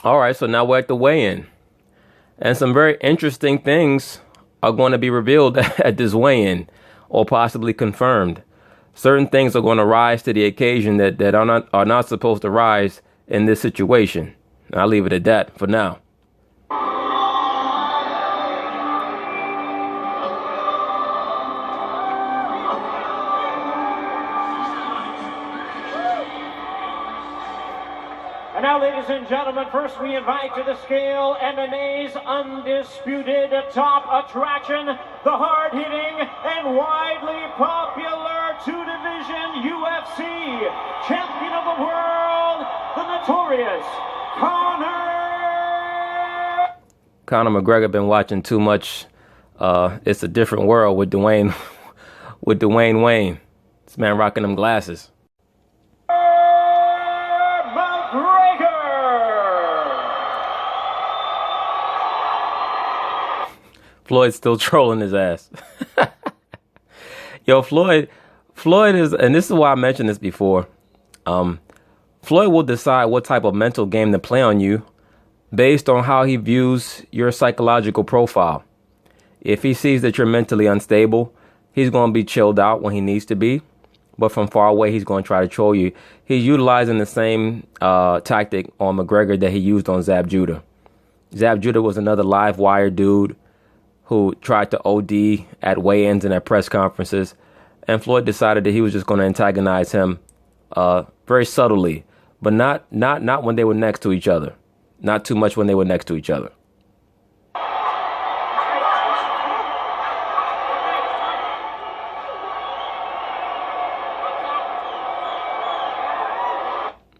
All right, so now we're at the weigh-in. And some very interesting things are going to be revealed at this weigh-in, or possibly confirmed. Certain things are going to rise to the occasion that are not supposed to rise in this situation. I'll leave it at that for now. And now, ladies and gentlemen, first we invite to the scale MMA's undisputed top attraction, the hard-hitting and widely popular two-division UFC champion of the world, the notorious Conor McGregor been watching too much. It's a Different World with Dwayne Wayne. This man rocking them glasses. Floyd's still trolling his ass. Yo, Floyd is, and this is why I mentioned this before. Floyd will decide what type of mental game to play on you based on how he views your psychological profile. If he sees that you're mentally unstable, he's going to be chilled out when he needs to be. But from far away, he's going to try to troll you. He's utilizing the same tactic on McGregor that he used on Zab Judah. Zab Judah was another live wire dude who tried to OD at weigh-ins and at press conferences. And Floyd decided that he was just going to antagonize him very subtly, but not when they were next to each other. Not too much when they were next to each other.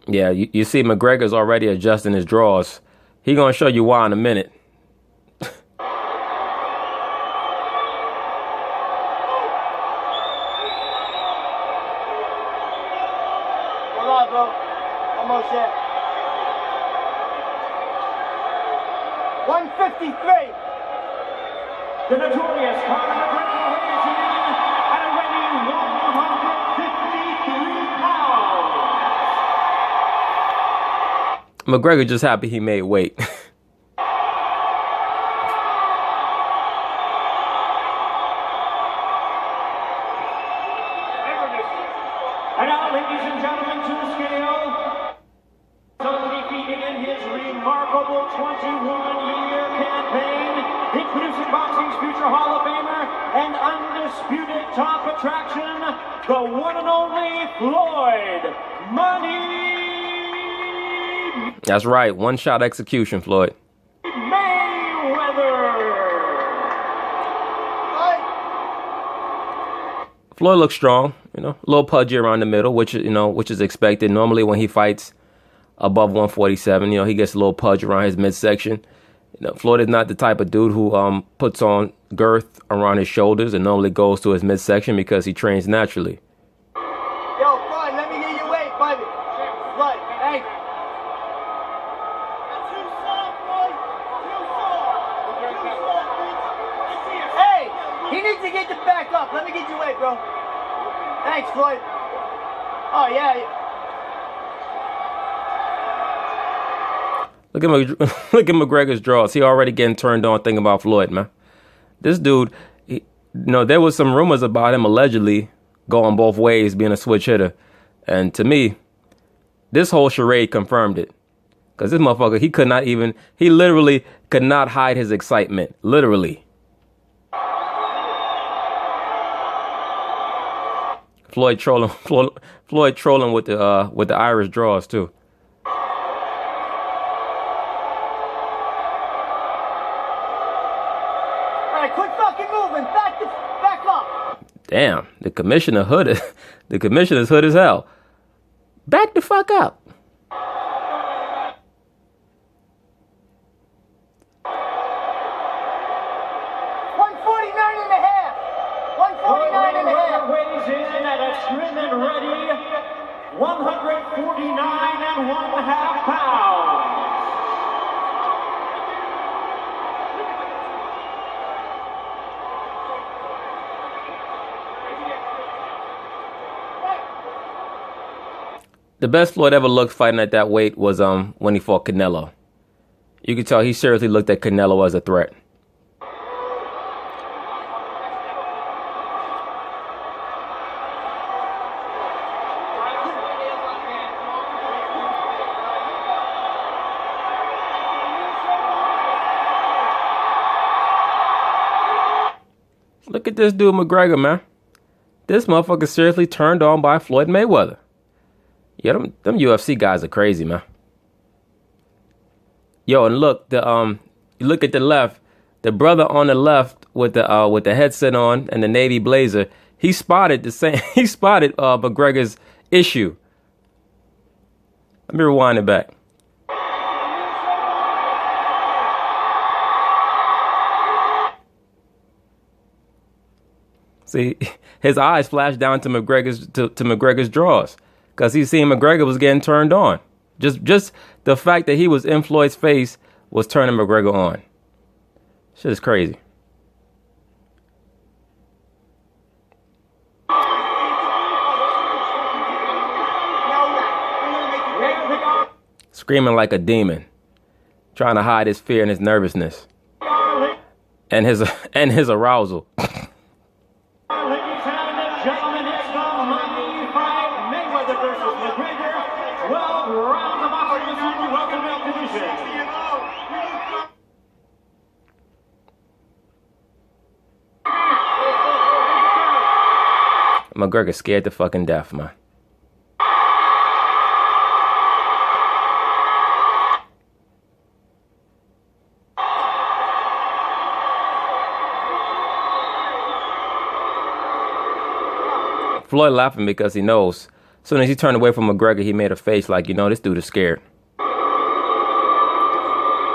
Yeah, you see McGregor's already adjusting his draws. He's going to show you why in a minute. Almost there. 153. The notorious Conor McGregor is in at a weighing 153 pounds. McGregor just happy he made weight. And now, ladies and gentlemen, to the scale, undefeated in his remarkable 21-year campaign, introducing boxing's future Hall of Famer and undisputed top attraction, the one and only Floyd Money. That's right, one-shot execution, Floyd. Floyd looks strong, a little pudgy around the middle, which is expected. Normally when he fights above 147, he gets a little pudge around his midsection. Floyd is not the type of dude who puts on girth around his shoulders and normally goes to his midsection because he trains naturally. Yo, Floyd, let me get your weight, buddy. Floyd, hey. Too soft, Floyd. Too soft, bitch. Hey, he needs to get the back up. Let me get your weight, bro. Thanks, Floyd. Oh, yeah. Look at McGregor's draws. He already getting turned on thinking about Floyd, man. This dude, there was some rumors about him allegedly going both ways, being a switch hitter. And to me, this whole charade confirmed it. Because this motherfucker, he literally could not hide his excitement. Literally. Floyd trolling with the Irish draws too. Alright, quit fucking moving. Back up. Damn, the commissioner's hood as hell. Back the fuck up. 149.5 pounds. The best Floyd ever looked fighting at that weight was when he fought Canelo. You could tell he seriously looked at Canelo as a threat. Look at this dude, McGregor, man. This motherfucker seriously turned on by Floyd Mayweather. Yeah, them UFC guys are crazy, man. Yo, and look, you look at the left, the brother on the left with the headset on and the navy blazer, he spotted McGregor's issue. Let me rewind it back. See, his eyes flashed down to McGregor's draws because he seen McGregor was getting turned on. Just the fact that he was in Floyd's face was turning McGregor on. Shit is crazy. Screaming like a demon, trying to hide his fear and his nervousness, and his arousal. McGregor scared to fucking death, man. Floyd laughing because he knows. As soon as he turned away from McGregor, he made a face like, you know, this dude is scared.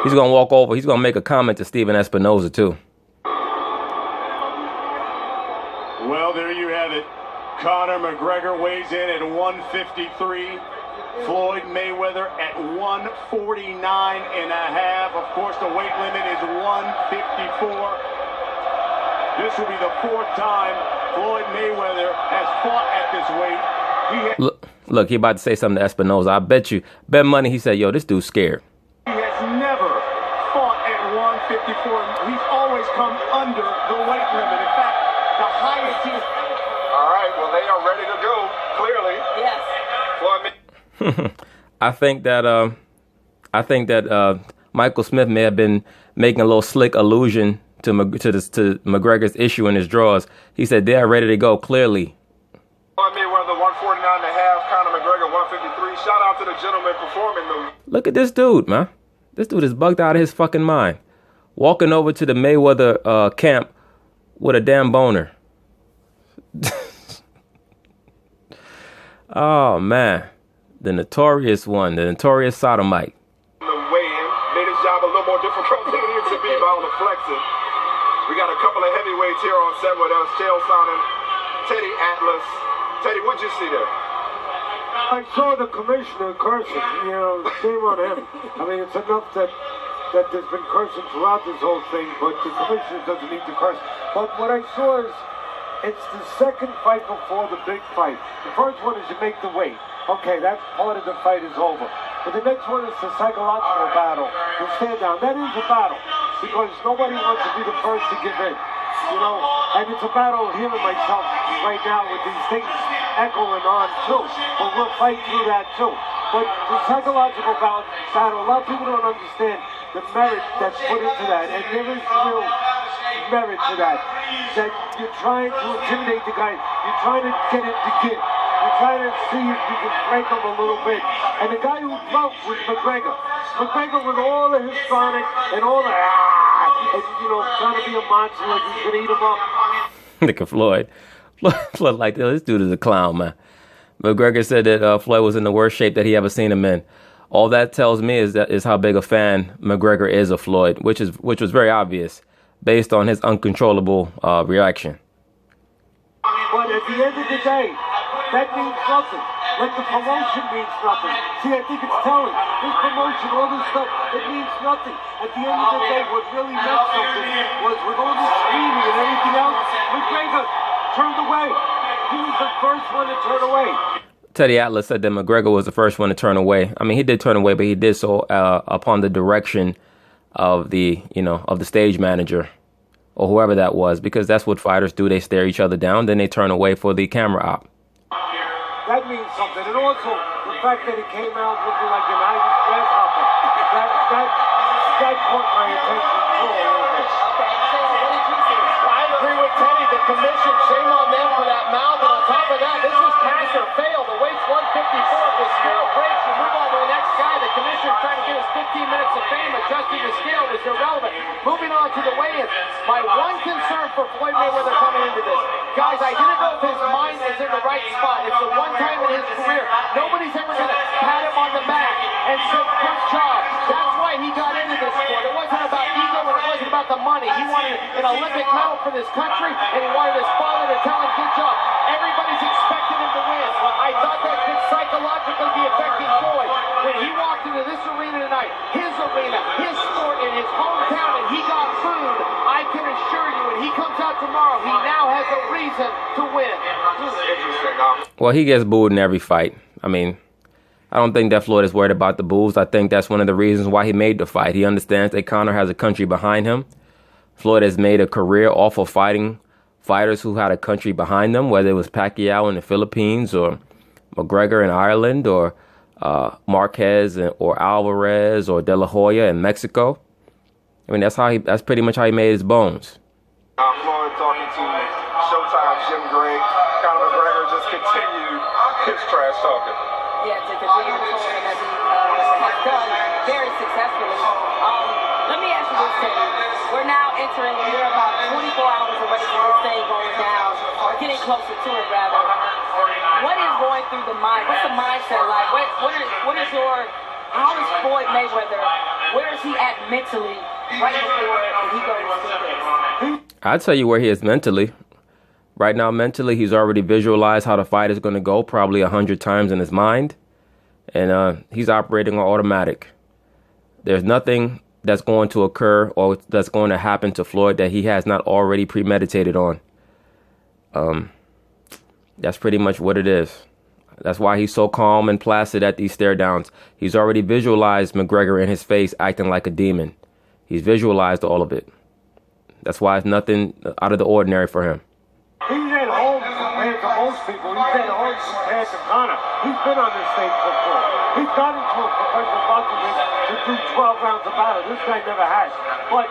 He's going to walk over. He's going to make a comment to Steven Espinoza, too. Well, there you have it. Conor McGregor weighs in at 153. Floyd Mayweather at 149 and a half. Of course, the weight limit is 154. This will be the fourth time Floyd Mayweather has fought at this weight. Look, he about to say something to Espinoza. I bet money he said, yo, this dude's scared. He has never fought at 154. He's always come under the weight limit. In fact, the highest he's... All right, well, they are ready to go, clearly. Yes. I think that Michael Smith may have been making a little slick allusion to McGregor's issue in his draws. He said they are ready to go, clearly. Floyd Mayweather 149 and a half, Conor McGregor 153. Shout out to the gentleman performing. Look at this dude, man. This dude is bugged out of his fucking mind. Walking over to the Mayweather camp with a damn boner. Oh, man. The notorious one, the notorious sodomite. The weigh-in made his job a little more difficult than it needs to be by all the flexing. We got a couple of heavyweights here on set with us, Chael Sonnen, Teddy Atlas. Teddy, what'd you see there? I saw the commissioner cursing, you know, shame on him. I mean, it's enough that there's been cursing throughout this whole thing, but the commissioner doesn't need to curse. But what I saw is, it's the second fight before the big fight. The first one is you make the weight. Okay, that part of the fight is over. But the next one is the psychological battle. You stand down. That is a battle, because nobody wants to be the first to give in. You know, and it's a battle hearing myself right now with these things echoing on too. But we'll fight through that too. But the psychological battle, a lot of people don't understand the merit that's put into that. And there is real merit to that. That you're trying to intimidate the guy. You're trying to get him to give. You're trying to see if you can break him a little bit. And the guy who broke was McGregor. McGregor with all the histrionic and all the and, you know, trying to be a monster like he's gonna eat him up. Look at Floyd. Floyd like, this dude is a clown, man. McGregor said that Floyd was in the worst shape that he ever seen him in. All that tells me is how big a fan McGregor is of Floyd, which was very obvious based on his uncontrollable reaction. But at the end of the day, that means nothing. Like the promotion means nothing. See, I think it's telling. This promotion, all this stuff, it means nothing. At the end of the day, what really meant something was with all this screaming and everything else, McGregor turned away. He was the first one to turn away. Teddy Atlas said that McGregor was the first one to turn away. I mean, he did turn away, but he did so upon the direction of the stage manager or whoever that was, because that's what fighters do. They stare each other down, then they turn away for the camera op. That means something. And also, the fact that he came out looking like an Irish grasshopper, that caught my attention too a little bit. I agree with Teddy. The commission, shame on them for that mouth. And on top of that, this is pass or fail. The weight's 154. If the scale breaks, we move on to the next guy. The commission trying to get us 15 minutes of fame. Adjusting the scale was irrelevant. Moving on to the weigh-in. My one concern for Floyd Mayweather coming into this, guys, I didn't know if his mind was in the right spot. It's the one time in his career. Nobody's ever going to pat him on the back and say, good job. That's why he got into this sport. It wasn't about ego and it wasn't about the money. He wanted an Olympic medal for this country, and he wanted his father to tell him, good job. Everybody's expecting him to win. I thought that could psychologically be affecting Floyd. When he walked into this arena tonight, his arena, his sport in his hometown, and he got booed, I can assure you, when he comes out tomorrow, he now has a reason to win. Well, he gets booed in every fight. I mean, I don't think that Floyd is worried about the boos. I think that's one of the reasons why he made the fight. He understands that Conor has a country behind him. Floyd has made a career off of fighting fighters who had a country behind them, whether it was Pacquiao in the Philippines or McGregor in Ireland or Marquez or Alvarez or De La Hoya in Mexico. I mean, that's pretty much how he made his bones. Floyd talking to Showtime Jim Gray. Conor McGregor just continued his trash talking. Yeah, to continue the touring as he has done very successfully. Let me ask you this, Teddy. We're now entering, we're about 24 hours away from this thing going down, or getting closer to it, rather. What is going through the mind? What's the mindset like? How is Floyd Mayweather, where is he at mentally right before he goes through this? I'll tell you where he is mentally. Right now, mentally, he's already visualized how the fight is going to go probably 100 times in his mind. And he's operating on automatic. There's nothing that's going to occur or that's going to happen to Floyd that he has not already premeditated on. That's pretty much what it is. That's why he's so calm and placid at these stare downs. He's already visualized McGregor in his face acting like a demon. He's visualized all of it. That's why it's nothing out of the ordinary for him. He's at home compared to most people. He's at home compared to Conor. He's been on this stage before. He's got into a professional boxing ring to do 12 rounds of battle. This guy never has. But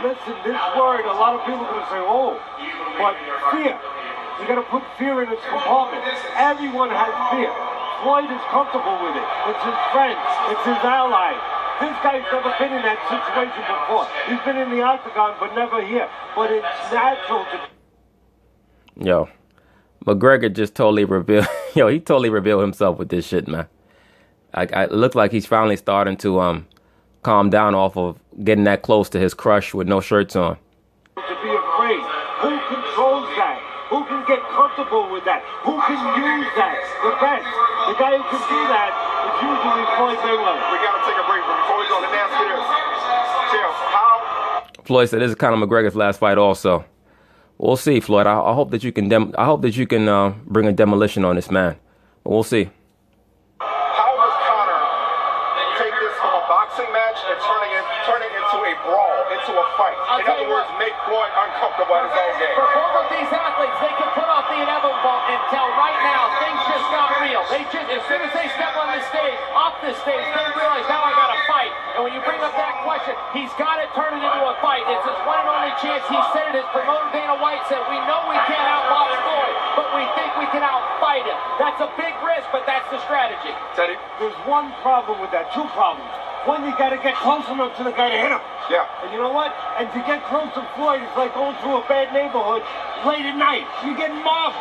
listen, this word, a lot of people are going to say, oh, but fear. You got to put fear in its compartment. Everyone has fear. Floyd is comfortable with it. It's his friend. It's his ally. This guy's never been in that situation before. He's been in the octagon, but never here. But it's natural to... Yo, McGregor just totally revealed. He totally revealed himself with this shit, man. It looks like he's finally starting to calm down off of getting that close to his crush with no shirts on. To be afraid. Who controls that? Who can get comfortable with that? Who can use that? The best. The guy who can do that is usually Floyd Mayweather. We got to take a break, but before we go, let me ask you this. Chill, how? Floyd said this is Conor McGregor's last fight also. We'll see, Floyd. I hope that you can bring a demolition on this man. But we'll see. How does Conor take this from a boxing match and turning into a brawl, into a fight? In other words, make Floyd uncomfortable at his own game. For both of these athletes, they can put off the inevitable until right now things just got real. As soon as they step on this stage, off this stage, they realize now I got to fight. And when you bring up that question, he's got to turn it into a fight. It's his one and only chance. He said it. His promoter Dana White said, we know we can't outbox Floyd, but we think we can outfight him. That's a big risk, but that's the strategy. Teddy? There's one problem with that, two problems. One, you got to get close enough to the guy to hit him. Yeah. And you know what? And to get close to Floyd, it's like going through a bad neighborhood late at night. You get mobbed.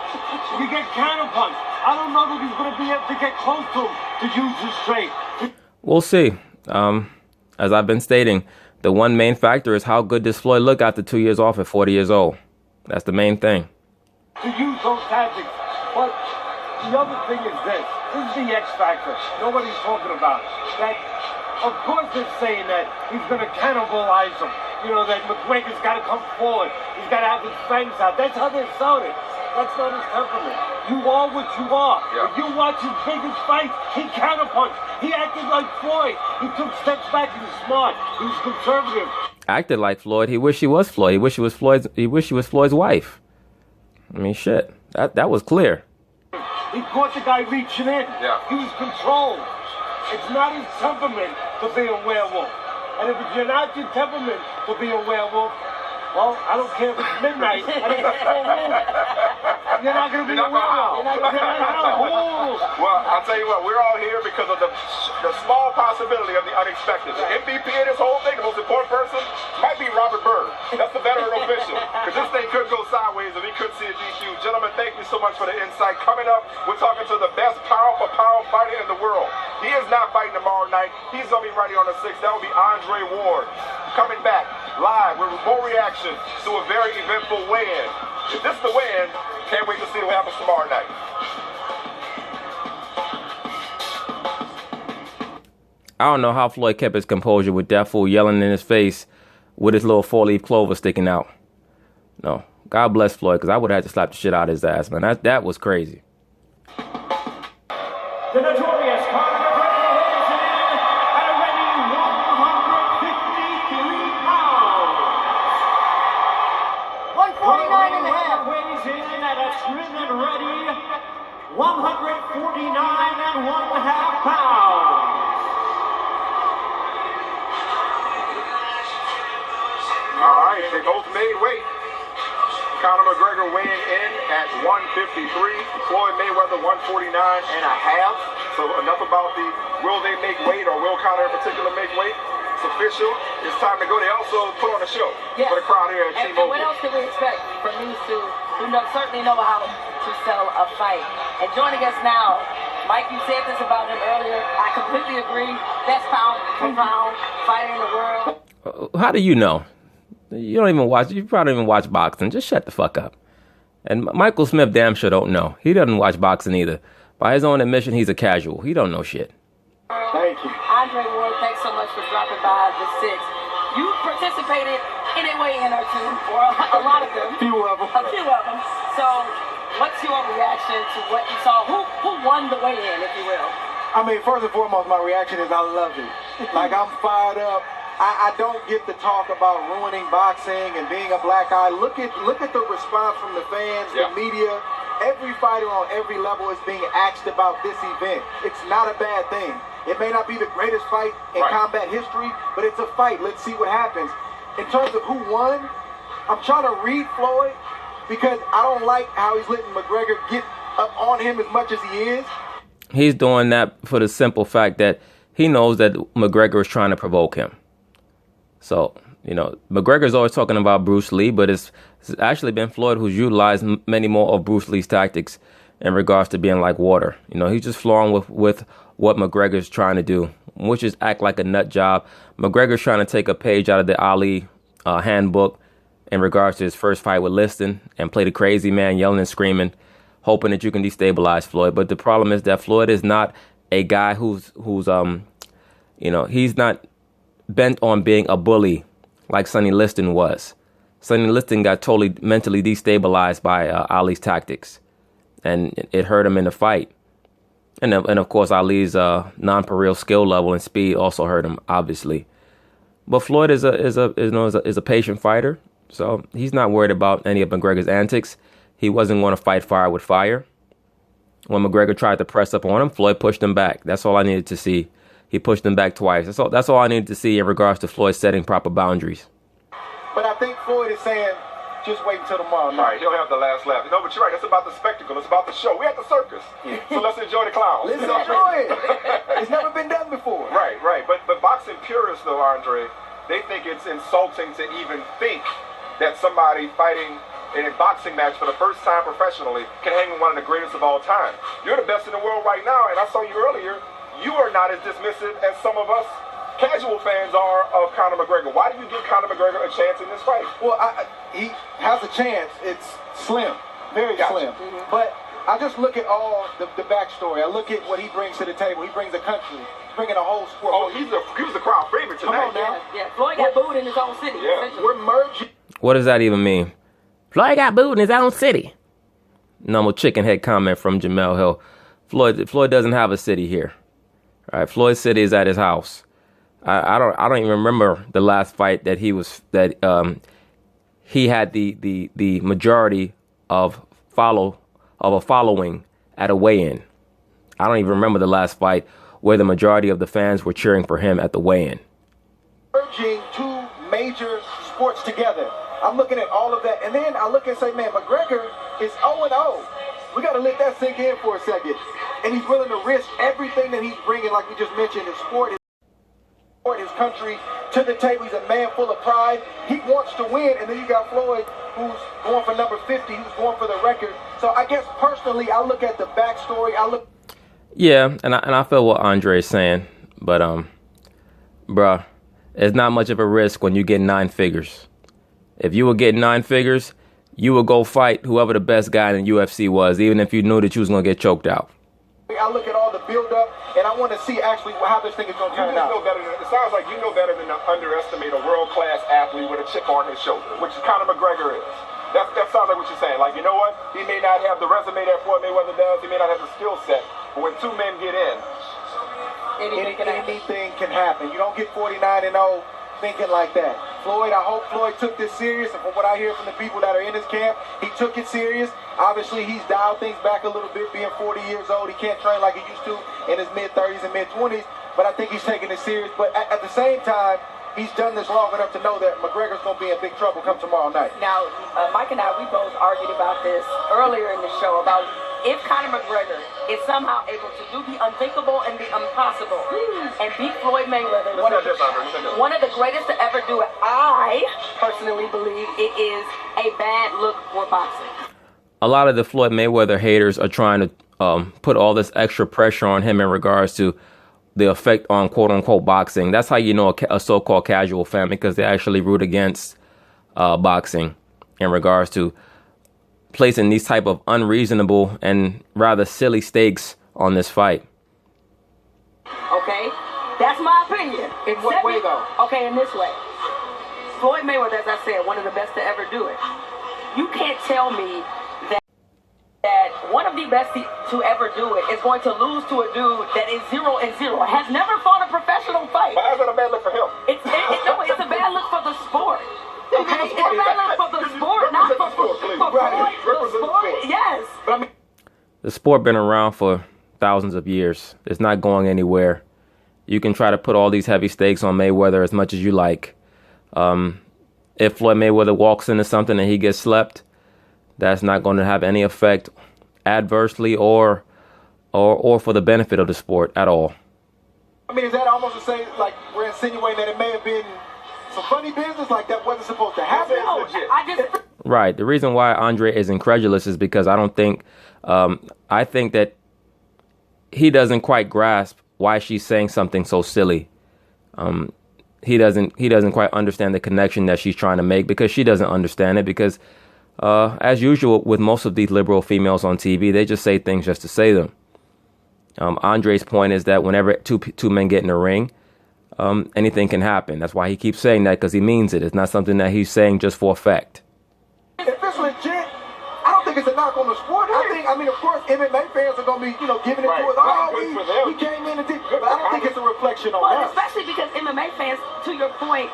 You get counterpunched. I don't know that he's going to be able to get close to him to use his strength. We'll see. As I've been stating, the one main factor is how good does Floyd look after 2 years off at 40 years old. That's the main thing. To use those tactics. But the other thing is this. This is the X factor. Nobody's talking about that. Of course they're saying that he's going to cannibalize him. You know, that McGregor's got to come forward. He's got to have his fangs out. That's how they're selling it. That's not his temperament. You are what you are. Yeah. If you watch his biggest fight, he counterpunched. He acted like Floyd. He took steps back. He was smart. He was conservative. Acted like Floyd. He wished he was Floyd. He wished he was Floyd's wife. I mean, shit. That was clear. He caught the guy reaching in. Yeah. He was controlled. It's not his temperament to be a werewolf. And if it's not your temperament to be a werewolf, well, I don't care if it's midnight. I mean, you're not going to be a werewolf. You're not going to. Well, I'll tell you what, we're all here because of the small possibility of the unexpected. The MVP of this whole thing, the most important person, might be Robert Byrd. That's the veteran official. Because this thing could go sideways if he could see a DQ. Gentlemen, thank you so much for the insight. Coming up, we're talking to the best pound-for-pound fighter in the world. He is not fighting tomorrow night. He's going to be ready on the 6th. That will be Andre Ward. Coming back live with more reaction to a very eventful weigh-in. If this is the weigh-in, can't wait to see what happens tomorrow night. I don't know how Floyd kept his composure with that fool yelling in his face with his little 4-leaf clover sticking out. No. God bless Floyd, because I would have had to slap the shit out of his ass, man. That was crazy. The notorious Conor McGregor weighs in at a ready 153 pounds. 149 and a half. Weighs in at a trim and ready 149 and 1/2 pounds. All right, they both made weight. Conor McGregor weighing in at 153. Floyd Mayweather 149 and a half. So enough about the will they make weight or will Conor in particular make weight? It's official. It's time to go. They also put on a show for the crowd here at T-Mobile. And what else can we expect from these two who certainly know how to sell a fight? And joining us now, Mike, you said this about him earlier. I completely agree. Best pound-for-pound fighter in the world. How do you know? You don't even watch. You probably don't even watch boxing. Just shut the fuck up. And Michael Smith damn sure don't know. He doesn't watch boxing either. By his own admission, he's a casual. He don't know shit. Thank you. Andre Ward, thanks so much for dropping by the 6. You participated in a weigh-in or two, or a lot of them. A few of them. So, what's your reaction to what you saw? Who won the weigh-in, if you will? I mean, first and foremost, my reaction is I love it. Like, I'm fired up. I don't get the talk about ruining boxing and being a black eye. Look at the response from the fans, the media. Every fighter on every level is being asked about this event. It's not a bad thing. It may not be the greatest fight in combat history, but it's a fight. Let's see what happens. In terms of who won, I'm trying to read Floyd because I don't like how he's letting McGregor get up on him as much as he is. He's doing that for the simple fact that he knows that McGregor is trying to provoke him. So, you know, McGregor's always talking about Bruce Lee, but it's actually been Floyd who's utilized many more of Bruce Lee's tactics in regards to being like water. You know, he's just flowing with what McGregor's trying to do, which is act like a nut job. McGregor's trying to take a page out of the Ali handbook in regards to his first fight with Liston and play the crazy man, yelling and screaming, hoping that you can destabilize Floyd. But the problem is that Floyd is not a guy who's you know, he's not bent on being a bully like Sonny Liston was. Sonny Liston got totally mentally destabilized by Ali's tactics, and it hurt him in the fight. And of course, Ali's non-pareil skill level and speed also hurt him, obviously. But Floyd is a patient fighter, so he's not worried about any of McGregor's antics. He wasn't going to fight fire with fire. When McGregor tried to press up on him, Floyd pushed him back. That's all I needed to see. He pushed him back twice. That's all I needed to see in regards to Floyd setting proper boundaries. But I think Floyd is saying, just wait until tomorrow night. All right, he'll have the last laugh. No, but you're right. It's about the spectacle. It's about the show. We're at the circus. So let's enjoy the clowns. Let's enjoy it. It's never been done before. Right. But boxing purists, though, Andre, they think it's insulting to even think that somebody fighting in a boxing match for the first time professionally can hang with one of the greatest of all time. You're the best in the world right now, and I saw you earlier. You are not as dismissive as some of us casual fans are of Conor McGregor. Why do you give Conor McGregor a chance in this fight? Well, he has a chance. It's slim, very slim. But I just look at all the backstory. I look at what he brings to the table. He brings a country. He's bringing a whole sport. Oh, he was the crowd favorite tonight. Come on now. Yeah, Floyd got booed in his own city. Yeah. We're merging. What does that even mean? Floyd got booed in his own city. normal chicken head comment from Jamel Hill. Floyd doesn't have a city here. All right, Floyd's city is at his house. I don't even remember the last fight that he had the majority of a following at a weigh-in. I don't even remember the last fight where the majority of the fans were cheering for him at the weigh-in. Merging two major sports together. I'm looking at all of that, and then I look and say, man, McGregor is 0-0. We got to let that sink in for a second. And he's willing to risk everything that he's bringing, like we just mentioned, his sport, his country to the table. He's a man full of pride. He wants to win, and then you got Floyd, who's going for number 50, who's going for the record. So I guess personally, I look at the backstory. Yeah, and I feel what Andre is saying, but bruh, it's not much of a risk when you get 9 figures. If you were getting 9 figures, you would go fight whoever the best guy in the UFC was, even if you knew that you was gonna get choked out. I look at all the build-up, and I want to see actually how this thing is going to turn out. It sounds like you know better than to underestimate a world-class athlete with a chip on his shoulder, which Conor McGregor is. That sounds like what you're saying. Like, you know what? He may not have the resume that Floyd Mayweather does. He may not have the skill set. But when 2 men get in, anything can happen. You don't get 49-0 thinking like that. Floyd, I hope Floyd took this serious, and from what I hear from the people that are in his camp, he took it serious. Obviously, he's dialed things back a little bit, being 40 years old. He can't train like he used to in his mid-30s and mid-20s, but I think he's taking it serious. But at the same time, he's done this long enough to know that McGregor's going to be in big trouble come tomorrow night. Now, Mike and I, we both argued about this earlier in the show, about if Conor McGregor is somehow able to do the unthinkable and the impossible and beat Floyd Mayweather, one of the greatest to ever do it, I personally believe it is a bad look for boxing. A lot of the Floyd Mayweather haters are trying to put all this extra pressure on him in regards to the effect on quote-unquote boxing. That's how you know a so-called casual fan, because they actually root against boxing in regards to placing these type of unreasonable and rather silly stakes on this fight. Okay, that's my opinion. In what way, though? Okay, in this way. Floyd Mayweather, as I said, one of the best to ever do it. You can't tell me that one of the best to ever do it is going to lose to a dude that is 0-0, has never fought a professional fight. but how's that a bad look for him? It's a bad look for the sport. Okay, it's a bad look for the sport, not for Floyd, for the sport. Yes. The sport been around for thousands of years. It's not going anywhere. You can try to put all these heavy stakes on Mayweather as much as you like. If Floyd Mayweather walks into something and he gets slept, that's not going to have any effect adversely or for the benefit of the sport at all. I mean, is that almost to say, like, we're insinuating that it may have been some funny business, like that wasn't supposed to happen? No, Right. The reason why Andre is incredulous is because I think that he doesn't quite grasp why she's saying something so silly. He doesn't quite understand the connection that she's trying to make, because she doesn't understand it, because as usual with most of these liberal females on TV, they just say things just to say them. Andre's point is that whenever two men get in a ring, anything can happen. That's why he keeps saying that, because he means it. It's not something that he's saying just for effect. If it's legit, I don't think it's a knock on the sport. I mean, of course, MMA fans are going to be, giving it to us. Oh, we came in and did, but I don't think it's a reflection on us. Especially because MMA fans, to your point,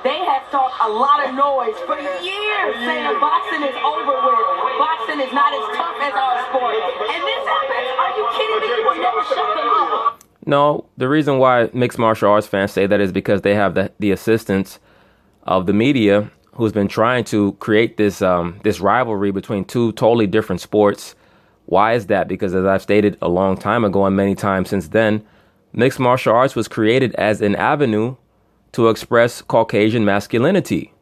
they have talked a lot of noise for years saying that boxing is over with. Boxing is not as tough as our sport. And this happens. Are you kidding me? You will never shut them up. No, the reason why mixed martial arts fans say that is because they have the assistance of the media, who's been trying to create this rivalry between two totally different sports. Why is that? Because as I've stated a long time ago and many times since then, mixed martial arts was created as an avenue to express Caucasian masculinity.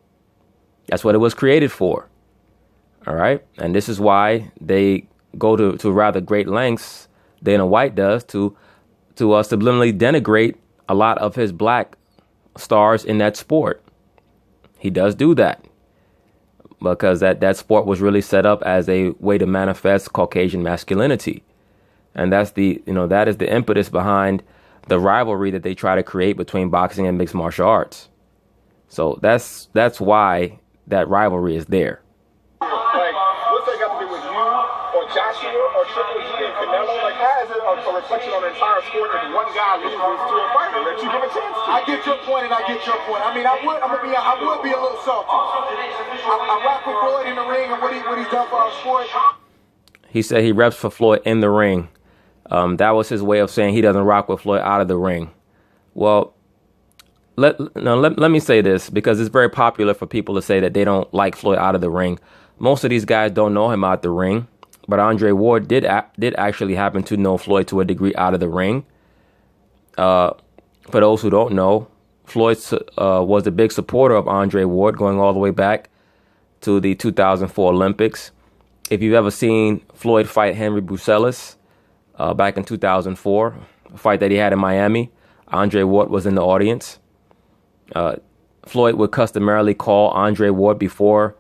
That's what it was created for. All right. And this is why they go to rather great lengths, Dana White does, to subliminally denigrate a lot of his black stars in that sport. He does do that because that sport was really set up as a way to manifest Caucasian masculinity. And that is the impetus behind the rivalry that they try to create between boxing and mixed martial arts. So that's why that rivalry is there. Like, what's that got to do with you or reflection on the entire sport and one guy loses to a fighter that you give a chance to. I get your point, and I get your point. I mean, I would be a little salty. I rock with Floyd in the ring and what he's done for our sport. He said he reps for Floyd in the ring. That was his way of saying he doesn't rock with Floyd out of the ring. Well, let me say this, because it's very popular for people to say that they don't like Floyd out of the ring. Most of these guys don't know him out the ring, but Andre Ward did actually happen to know Floyd to a degree out of the ring. For those who don't know, Floyd was a big supporter of Andre Ward going all the way back to the 2004 Olympics. If you've ever seen Floyd fight Henry Brucelis back in 2004, a fight that he had in Miami, Andre Ward was in the audience. Floyd would customarily call Andre Ward before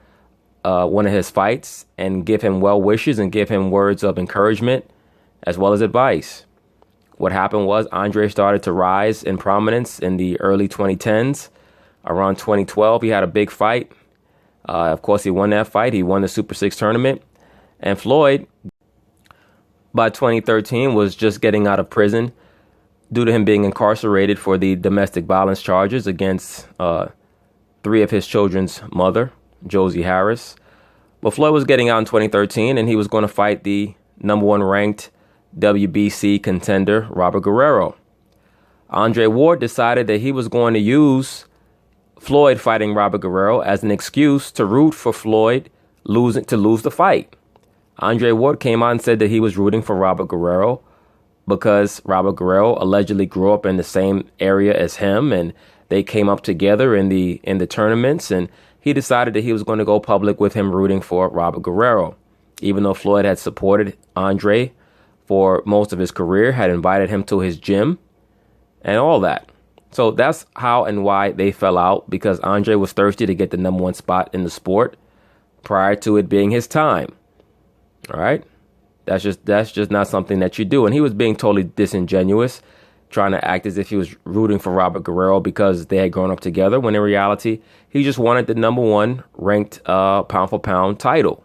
one of his fights and give him well wishes and give him words of encouragement as well as advice. What happened was Andre started to rise in prominence in the early 2010s. Around 2012, he had a big fight. Of course, he won that fight. He won the Super 6 tournament. And Floyd, by 2013, was just getting out of prison due to him being incarcerated for the domestic violence charges against 3 of his children's mother, Josie Harris. But Floyd was getting out in 2013, and he was going to fight the #1 ranked WBC contender, Robert Guerrero. Andre Ward decided that he was going to use Floyd fighting Robert Guerrero as an excuse to root for Floyd to lose the fight. Andre Ward came out and said that he was rooting for Robert Guerrero because Robert Guerrero allegedly grew up in the same area as him, and they came up together in the tournaments, and he decided that he was going to go public with him rooting for Robert Guerrero, even though Floyd had supported Andre for most of his career, had invited him to his gym, and all that. So that's how and why they fell out, because Andre was thirsty to get the #1 spot in the sport prior to it being his time. All right. That's just not something that you do. And he was being totally disingenuous, trying to act as if he was rooting for Robert Guerrero because they had grown up together, when in reality, he just wanted the #1 ranked pound for pound title.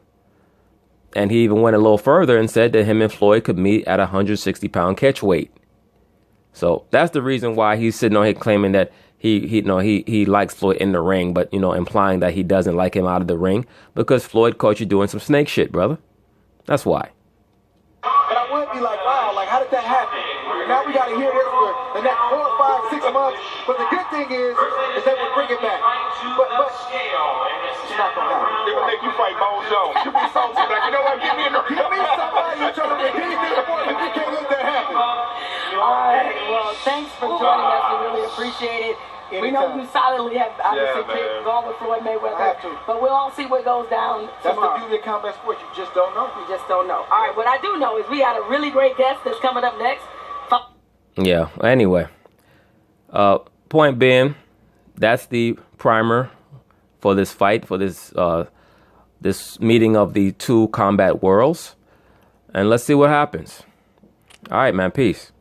And he even went a little further and said that him and Floyd could meet at 160-pound catch weight. So that's the reason why he's sitting on here claiming that he likes Floyd in the ring, but, implying that he doesn't like him out of the ring because Floyd caught you doing some snake shit, brother. That's why. And I would be like, wow, like, how did that happen? And now we got to hear this for the next 4, 5, 6 months. But the good thing is that we'll bring it back. But it's not going to happen. It would make you fight Bo Jones. You'd be salty, like, you know what, give me a Give me somebody who's trying to make anything for me. We can't let that happen. All right, well, thanks for joining us. We really appreciate it. Anytime. We know you solidly have obviously gone with Floyd Mayweather. I have to. But we'll all see what goes down That's tomorrow. the beauty of combat sports. You just don't know. You just don't know. All right, what I do know is we got a really great guest that's coming up next. Yeah. Anyway, point being, that's the primer for this fight, for this this meeting of the two combat worlds, and let's see what happens. All right, man. Peace.